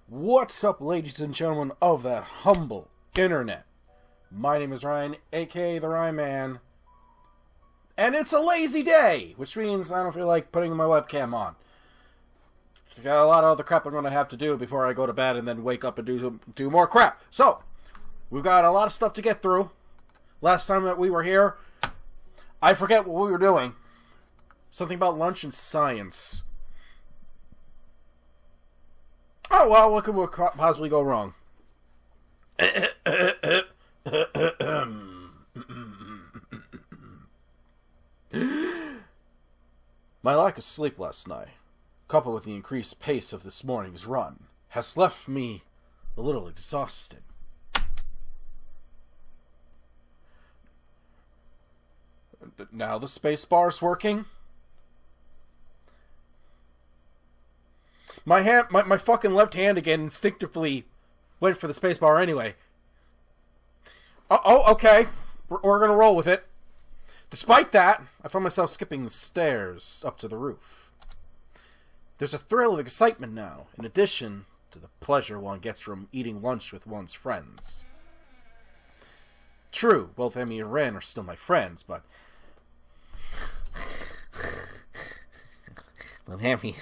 What's up, ladies and gentlemen of that humble internet? My name is Ryan, aka the Ryan Man, and it's a lazy day, which means I don't feel like putting my webcam on. I got a lot of other crap I'm going to have to do before I go to bed and then wake up and do more crap. So, we've got a lot of stuff to get through. Last time that we were here, I forget what we were doing. Something about lunch and science. Oh, well, what could possibly go wrong? My lack of sleep last night, coupled with the increased pace of this morning's run, has left me a little exhausted. Now the space bar's working? My fucking left hand again instinctively went for the spacebar anyway. Oh, okay. We're gonna roll with it. Despite that, I found myself skipping the stairs up to the roof. There's a thrill of excitement now, in addition to the pleasure one gets from eating lunch with one's friends. True, both Emmy and Ren are still my friends, but... Well, Emmy...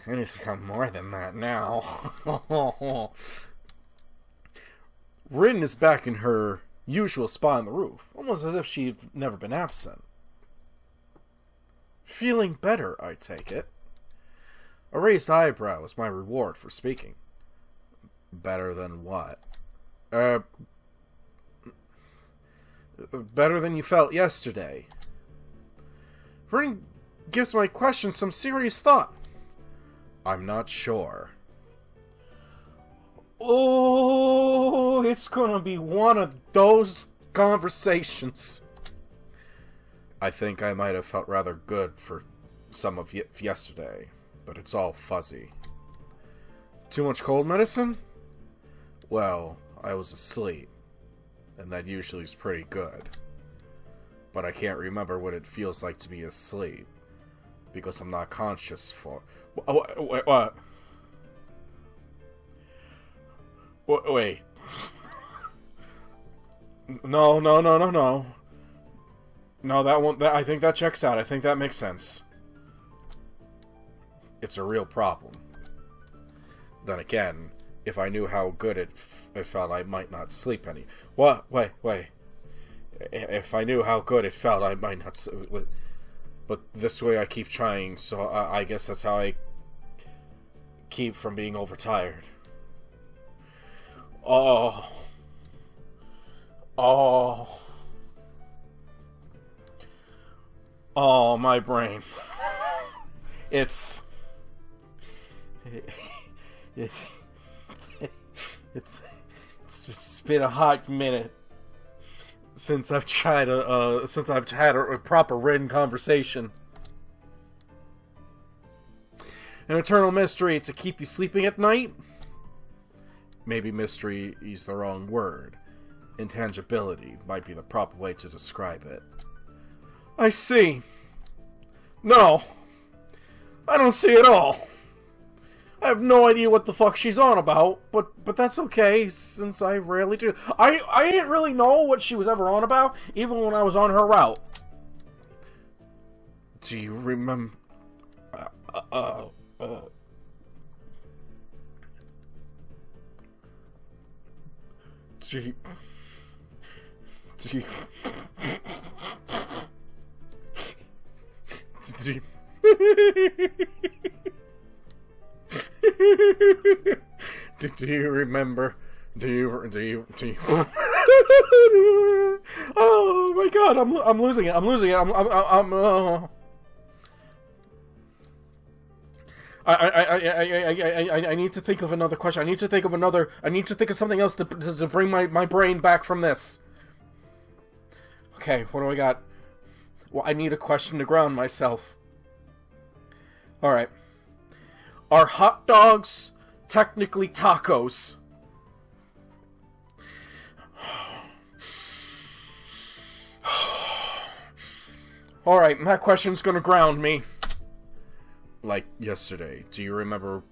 It has become more than that now. Rin is back in her usual spot on the roof, almost as if she'd never been absent. Feeling better, I take it. A raised eyebrow is my reward for speaking. Better than what? Better than you felt yesterday. Rin gives my question some serious thought. I'm not sure. Oh, it's gonna be one of those conversations. I think I might have felt rather good for some of yesterday, but it's all fuzzy. Too much cold medicine? Well, I was asleep, and that usually is pretty good. But I can't remember what it feels like to be asleep, because I'm not conscious for... What? Wait. No. No, that won't... I think that checks out. I think that makes sense. It's a real problem. Then again, if I knew how good it felt, I might not sleep any... What? Wait. If I knew how good it felt, I might not... But this way I keep trying, so I guess that's how I keep from being overtired. Oh, my brain. It's been a hot minute since I've tried had a proper written conversation. An eternal mystery to keep you sleeping at night? Maybe mystery is the wrong word. Intangibility might be the proper way to describe it. I see. No. I don't see at all. I have no idea what the fuck she's on about, but that's okay, since I rarely do. I didn't really know what she was ever on about, even when I was on her route. Do you remember... Do you... Do you remember? Do you? Oh my god! I'm losing it. I need to think of another question. I need to think of something else to bring my brain back from this. Okay, what do I got? Well, I need a question to ground myself. Alright. Are hot dogs technically tacos? Alright, that question's gonna ground me. Like yesterday, do you remember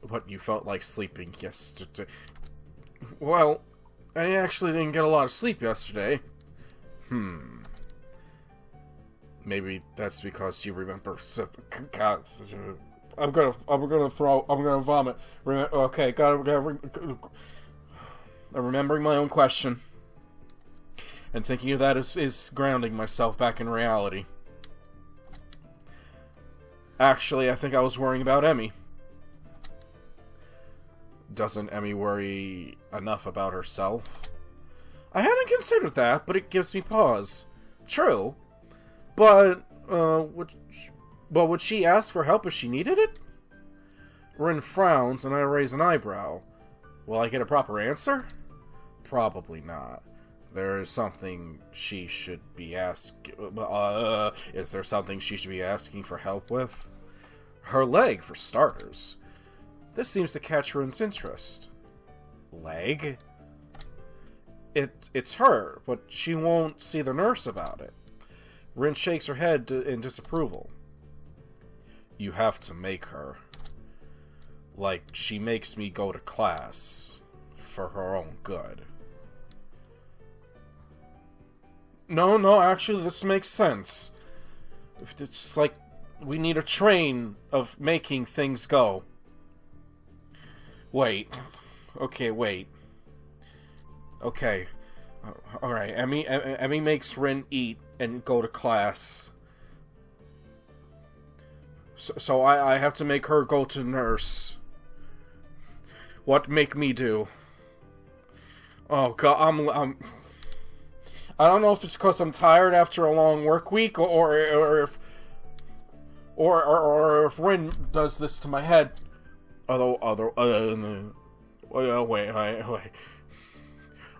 What, you felt like sleeping yesterday? Well, I actually didn't get a lot of sleep yesterday. Maybe that's because you remember... God, I'm gonna vomit. Okay, I'm remembering my own question. And thinking of that is grounding myself back in reality. Actually, I think I was worrying about Emmy. Doesn't Emmy worry enough about herself? I hadn't considered that, but it gives me pause. True. But, would she ask for help if she needed it? Rin frowns, and I raise an eyebrow. Will I get a proper answer? Probably not. There is something she should be asking... is there something she should be asking for help with? Her leg, for starters. This seems to catch Rin's interest. Leg? It's her, but she won't see the nurse about it. Rin shakes her head in disapproval. You have to make her. Like, she makes me go to class. For her own good. No, actually, this makes sense. It's like we need a train of making things go. Wait. Okay, wait. Okay. Alright, Emmy makes Rin eat and go to class. So I have to make her go to nurse. What make me do? Oh god, I'm I don't know if it's because I'm tired after a long work week, or if Rin does this to my head.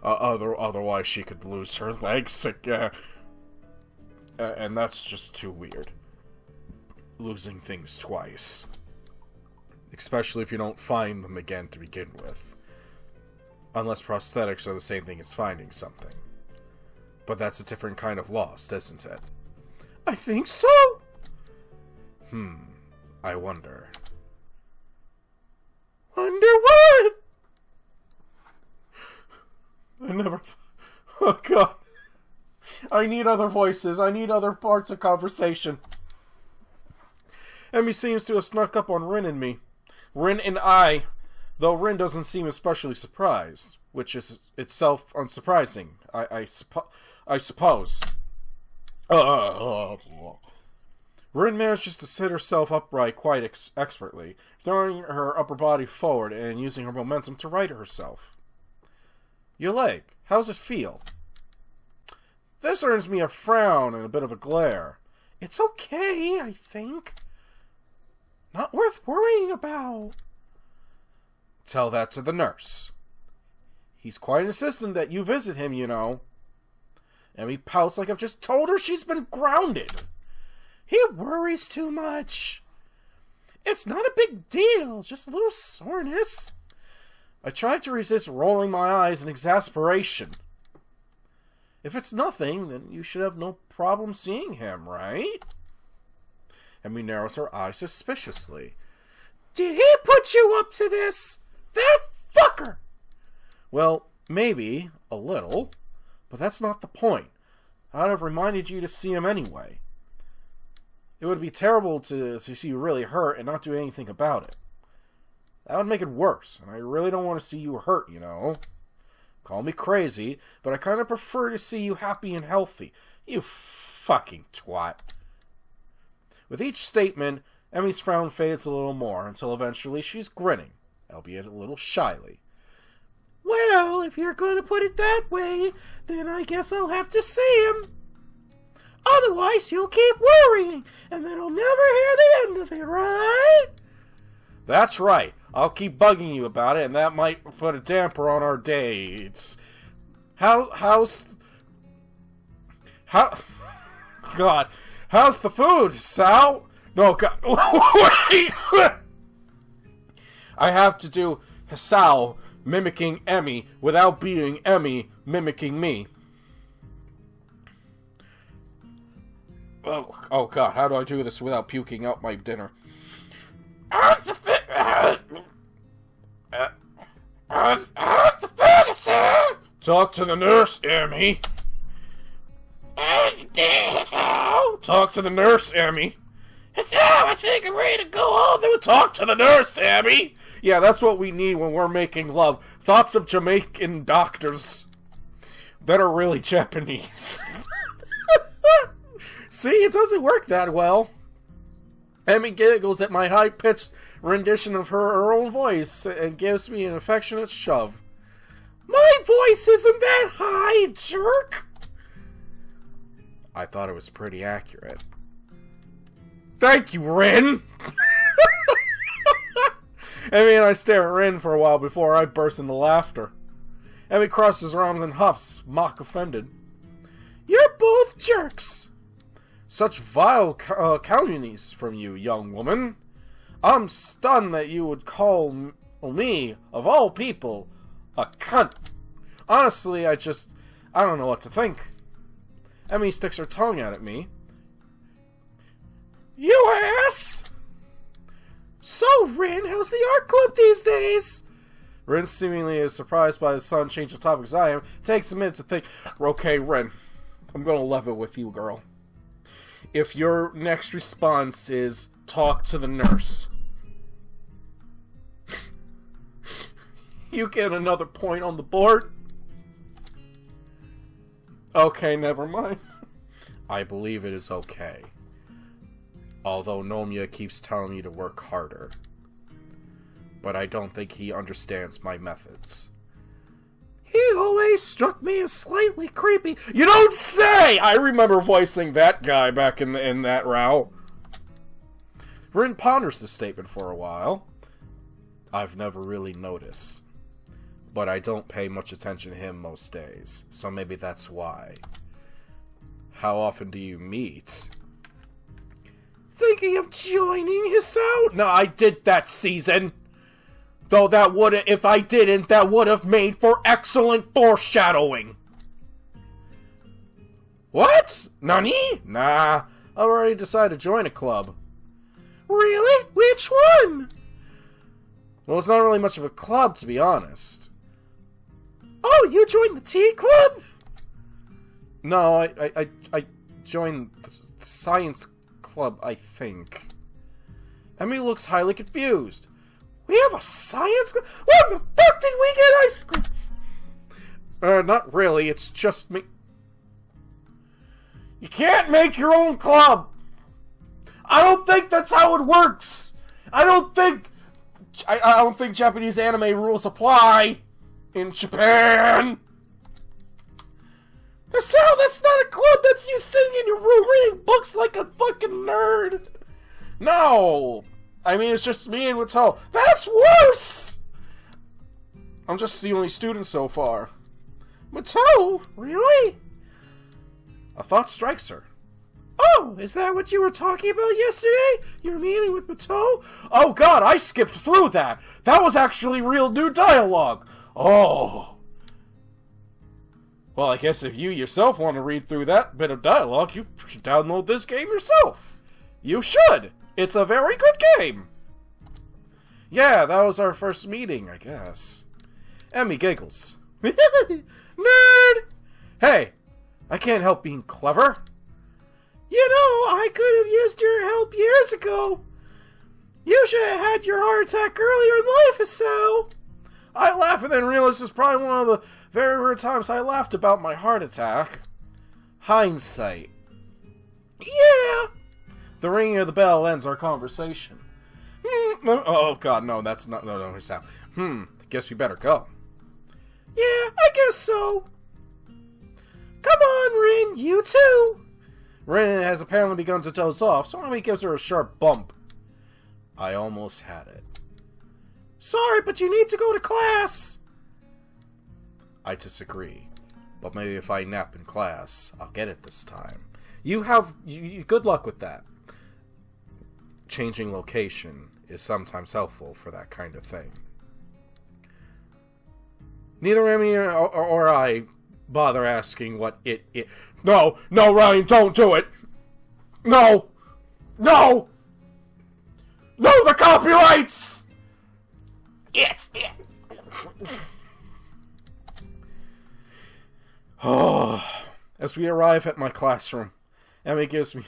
Otherwise she could lose her legs again. And that's just too weird. Losing things twice. Especially if you don't find them again to begin with. Unless prosthetics are the same thing as finding something. But that's a different kind of lost, isn't it? I think so! I wonder. Wonder what? I never... Oh god. I need other voices. I need other parts of conversation. Emmy seems to have snuck up on Rin and me. Rin and I. Though Rin doesn't seem especially surprised. Which is itself unsurprising. I suppose. Rin manages to sit herself upright quite expertly, throwing her upper body forward and using her momentum to right herself. Your leg, how's it feel? This earns me a frown and a bit of a glare. It's okay, I think. Not worth worrying about. Tell that to the nurse. He's quite insistent that you visit him, you know. Emmy pouts like I've just told her she's been grounded. He worries too much. It's not a big deal, just a little soreness. I tried to resist rolling my eyes in exasperation. If it's nothing, then you should have no problem seeing him, right? Emmy narrows her eyes suspiciously. Did he put you up to this? That fucker! Well, maybe, a little. But that's not the point. I'd have reminded you to see him anyway. It would be terrible to see you really hurt and not do anything about it. That would make it worse, and I really don't want to see you hurt, you know. Call me crazy, but I kind of prefer to see you happy and healthy. You fucking twat. With each statement, Emmy's frown fades a little more, until eventually she's grinning, albeit a little shyly. Well, if you're going to put it that way, then I guess I'll have to see him. Otherwise, you'll keep worrying, and then I'll never hear the end of it, right? That's right. I'll keep bugging you about it, and that might put a damper on our dates. How's the food, Sal? No, God, wait! I have to do Sal mimicking Emmy without being Emmy mimicking me. Oh God, how do I do this without puking out my dinner? Talk to the nurse, Emmy. Talk to the nurse, Emmy. I think I'm ready to go home. Talk to the nurse, Emmy. Yeah, that's what we need when we're making love. Thoughts of Jamaican doctors that are really Japanese. See, it doesn't work that well. Emmy giggles at my high-pitched rendition of her own voice and gives me an affectionate shove. My voice isn't that high, jerk! I thought it was pretty accurate. Thank you, Rin! Emmy and I stare at Rin for a while before I burst into laughter. Emmy crosses her arms and huffs, mock offended. You're both jerks! Such vile calumnies from you, young woman. I'm stunned that you would call me, of all people, a cunt. Honestly, I don't know what to think. Emmy sticks her tongue out at me. You ass! So, Rin, how's the art club these days? Rin, seemingly as surprised by the sudden change of topic as I am, takes a minute to think. Okay, Rin, I'm gonna level with you, girl. If your next response is, talk to the nurse, you get another point on the board. Okay, never mind. I believe it is okay. Although Nomiya keeps telling me to work harder. But I don't think he understands my methods. He always struck me as slightly creepy. You don't say! I remember voicing that guy back in that row. Rin ponders this statement for a while. I've never really noticed. But I don't pay much attention to him most days, so maybe that's why. How often do you meet? Thinking of joining his out? No, I did that season. Though that would've, if I didn't, that would've made for excellent foreshadowing. What? Nani? Nah, I already decided to join a club. Really? Which one? Well, it's not really much of a club, to be honest. Oh, you joined the tea club? No, I joined the science club, I think. Emmy looks highly confused. We have a science club? What the fuck did we get ice cream? Not really, it's just me. You can't make your own club! I don't think that's how it works! I don't think Japanese anime rules apply in Japan! That's not a club, that's you sitting in your room reading books like a fucking nerd! No! I mean, it's just me and Watto. That's worse! I'm just the only student so far. Watto? Really? A thought strikes her. Oh, is that what you were talking about yesterday? Your meeting with Watto? Oh god, I skipped through that! That was actually real new dialogue! Oh. Well, I guess if you yourself want to read through that bit of dialogue, you should download this game yourself. You should! It's a very good game! Yeah, that was our first meeting, I guess. Emmy giggles. Nerd! Hey, I can't help being clever. You know, I could have used your help years ago. You should have had your heart attack earlier in life, so. I laugh and then realize it's probably one of the very rare times I laughed about my heart attack. Hindsight. Yeah. The ringing of the bell ends our conversation. Oh god, no, that's not. No, it's out. Guess we better go. Yeah, I guess so. Come on, Rin, you too. Rin has apparently begun to doze off, so Emmy gives her a sharp bump. I almost had it. Sorry, but you need to go to class. I disagree, but maybe if I nap in class, I'll get it this time. Good luck with that. Changing location is sometimes helpful for that kind of thing. Neither Emmy or I bother asking what it. No, Ryan, don't do it! No! No, the copyrights! It's it. Oh, as we arrive at my classroom, Emmy gives me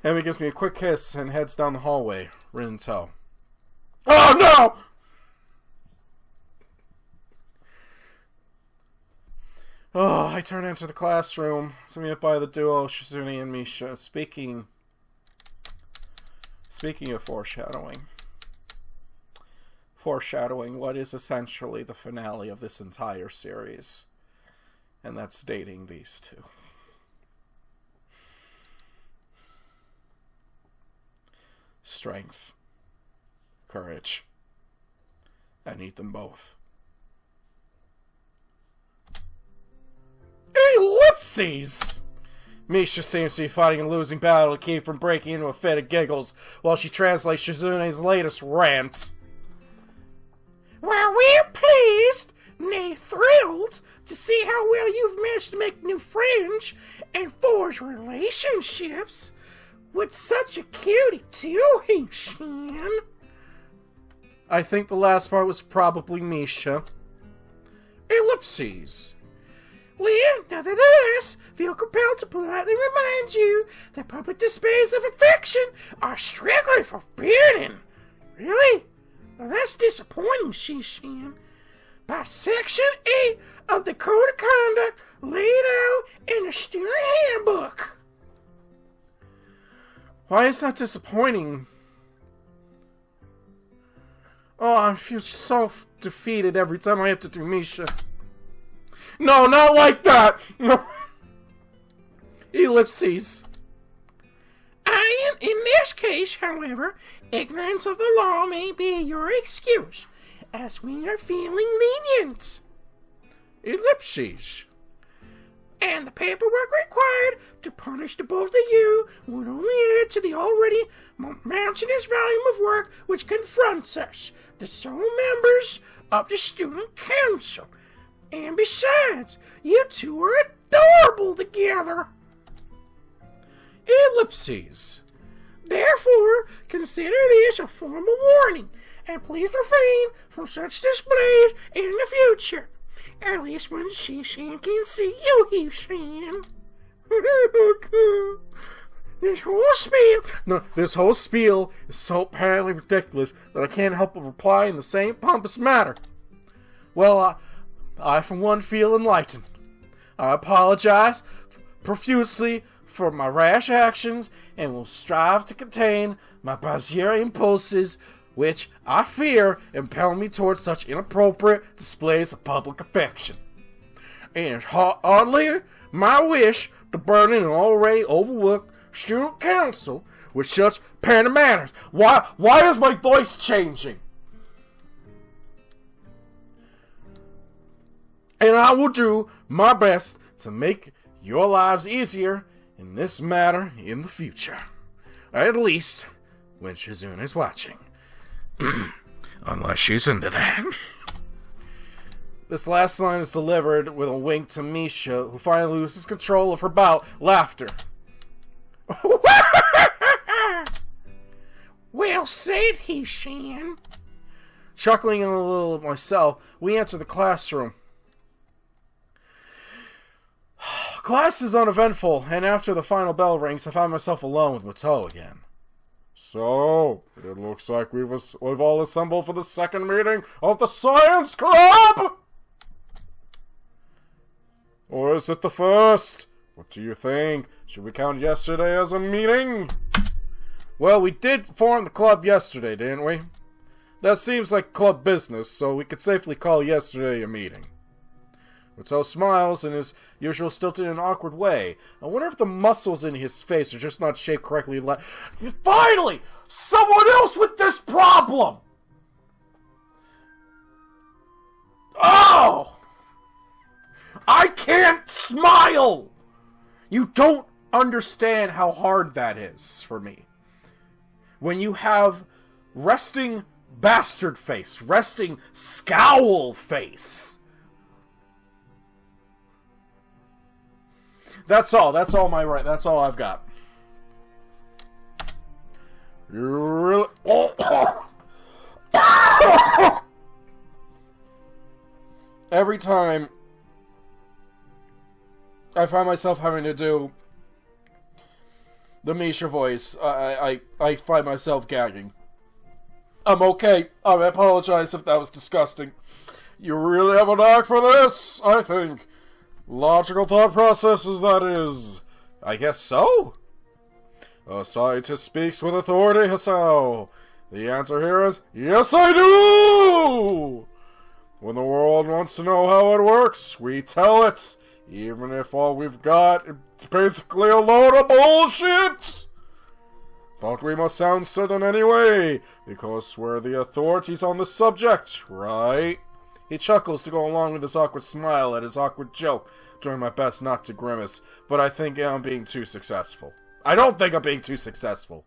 a quick kiss and heads down the hallway, written in tow. Oh no! Oh, I turn into the classroom to meet by the duo, Shizune and Misha. Speaking of foreshadowing, what is essentially the finale of this entire series, and that's dating these two. Strength, courage. I need them both. Ellipses! Misha seems to be fighting a losing battle to keep from breaking into a fit of giggles while she translates Shizune's latest rant. Well, we're pleased, nay thrilled, to see how well you've managed to make new friends and forge relationships with such a cutie too, Hishan. I think the last part was probably Misha. Ellipses. Well, nevertheless, feel compelled to politely remind you that public displays of affection are strictly forbidden. Really? Well, that's disappointing, Shishan. By Section 8 of the Code of Conduct laid out in the student handbook. Why is that disappointing? Oh, I feel so defeated every time I have to do Misha. No, not like that! No. Ellipses. In this case, however, ignorance of the law may be your excuse, as we are feeling lenient. Ellipses. And the paperwork required to punish the both of you would only add to the already mountainous volume of work which confronts us, the sole members of the student council. And besides, you two are adorable together. Ellipses. Therefore, consider this a formal warning, and please refrain from such displays in the future. At least when Shishan can see you, Hishan. This whole spiel is so apparently ridiculous that I can't help but reply in the same pompous manner. Well, I for one feel enlightened. I apologize profusely for my rash actions and will strive to contain my basier impulses, which I fear impel me towards such inappropriate displays of public affection. And it's hardly my wish to burden an already overworked student council with such parental manners. Why is my voice changing? And I will do my best to make your lives easier in this matter in the future. At least when Shizune is watching. Unless she's into that. This last line is delivered with a wink to Misha, who finally loses control of her bout laughter. Well said, Hishan. Chuckling a little myself, we enter the classroom. Class is uneventful, and after the final bell rings, I find myself alone with Mato again. So, it looks like we've all assembled for the second meeting of the Science Club! Or is it the first? What do you think? Should we count yesterday as a meeting? Well, we did form the club yesterday, didn't we? That seems like club business, so we could safely call yesterday a meeting. Mato smiles in his usual stilted and awkward way. I wonder if the muscles in his face are just not shaped correctly. Finally! Someone else with this problem! Oh! I can't smile! You don't understand how hard that is for me. When you have resting bastard face, resting scowl face. That's all I've got. You really... Every time I find myself having to do the Misha voice, I find myself gagging. I'm okay. I apologize if that was disgusting. You really have a knack for this, I think. Logical thought processes, that is. I guess so? A scientist speaks with authority, Hasao. The answer here is, yes I do! When the world wants to know how it works, we tell it. Even if all we've got is basically a load of bullshit! But we must sound certain anyway, because we're the authorities on the subject, right? He chuckles to go along with his awkward smile at his awkward joke, doing my best not to grimace, but I think I'm being too successful. I don't think I'm being too successful.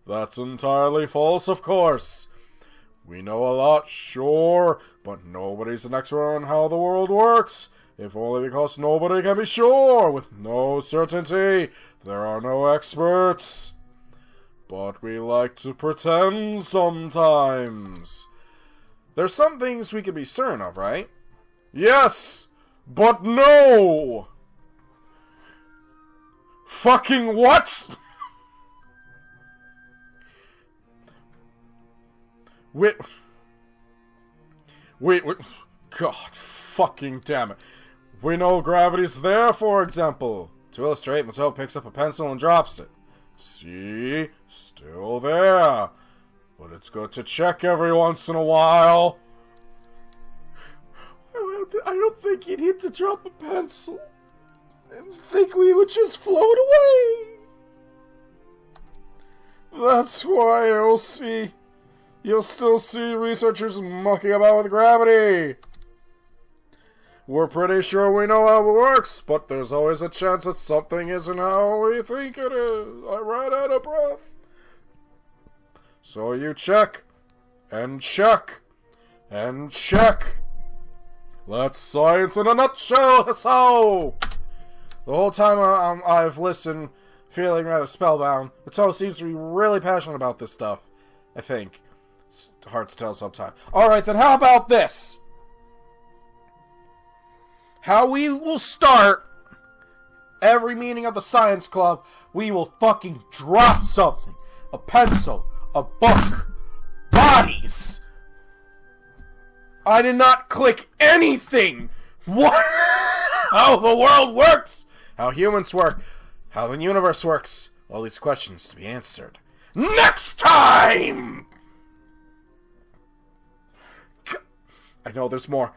That's entirely false, of course. We know a lot, sure, but nobody's an expert on how the world works. If only because nobody can be sure. With no certainty, there are no experts. But we like to pretend sometimes. There's some things we can be certain of, right? Yes, but no! Fucking what? Wait, God fucking damn it. We know gravity's there, for example. To illustrate, Mateo picks up a pencil and drops it. See? Still there. But it's good to check every once in a while. I don't think you'd need to drop a pencil. I think we would just float away. That's why you'll still see researchers mucking about with gravity. We're pretty sure we know how it works, but there's always a chance that something isn't how we think it is. I ran out of breath. So you check, and check, and check. That's science in a nutshell, so! The whole time I've listened, feeling rather spellbound, Mateo seems to be really passionate about this stuff, I think. It's hard to tell sometimes. Alright, then how about this? How we will start every meeting of the Science Club, we will fucking drop something. A pencil, a book, bodies. I did not click anything. What? How the world works, how humans work, how the universe works. All these questions to be answered next time! I know there's more,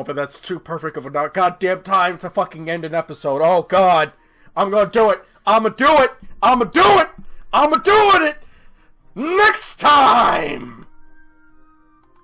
but that's too perfect of a goddamn time to fucking end an episode. Oh god. I'm gonna do it. I'm doing it next time!